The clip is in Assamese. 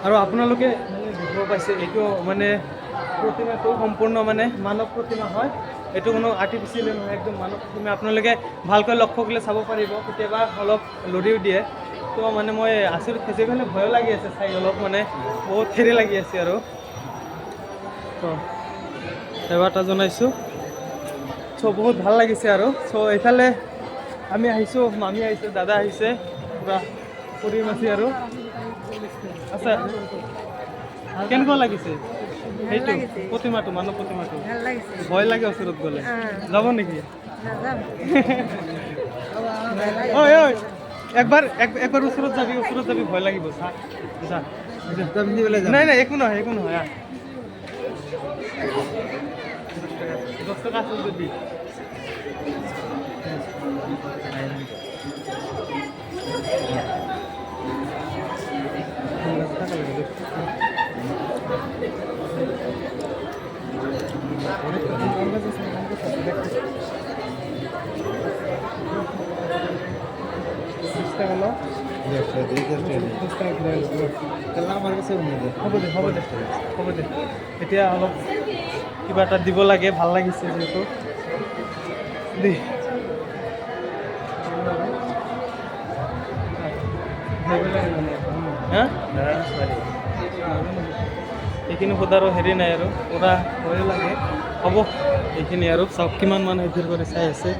আৰু আপোনালোকে মানে দেখিব পাইছে এইটো মানে প্ৰতিমাটো সম্পূৰ্ণ মানে মানৱ প্ৰতিমা হয়। এইটো কোনো আৰ্টিফিচিয়েল নহয়, একদম মানৱ প্ৰতিমা। আপোনালোকে ভালকৈ লক্ষ্য কৰিলে চাব পাৰিব, কেতিয়াবা অলপ লৰিও দিয়ে। তো মানে মই আচৰিত খাইছোঁ, মানে ভয়ো লাগি আছে চাই, অলপ মানে বহুত থেৰি লাগি আছে আৰু। তো সেৱা এটা জনাইছোঁ। চ' বহুত ভাল লাগিছে আৰু। চ' এইফালে আমি আহিছোঁ, মামী আহিছে, দাদা আহিছে, পূৰা ফুৰি মাছি আৰু আচ্ছা। কেনেকুৱা লাগিছে ভাল সেইটো লাগিছে, প্ৰতিমাটো, মানৱ প্ৰতিমাটো? ভাল লাগিছে। ভয় লাগে ওচৰত গ'লে, যাব নেকি? নাযাম। ঐ ঐ একবাৰ ওচৰত যাবি, ভয় লাগিব। চা নাই নাই, একো নহয়, একো নহয়। 10 টকা আছে যদি হ'ব দে। এতিয়া অলপ কিবা এটা দিব লাগে, ভাল লাগিছে যিহেতু দেই। হা এইখিনি সোধাৰো হেৰি নাই আৰু, পূৰা ভয় লাগে। হ'ব এইখিনি আৰু চাওক, কিমান মানুহে ভিৰ কৰি চাই আছে।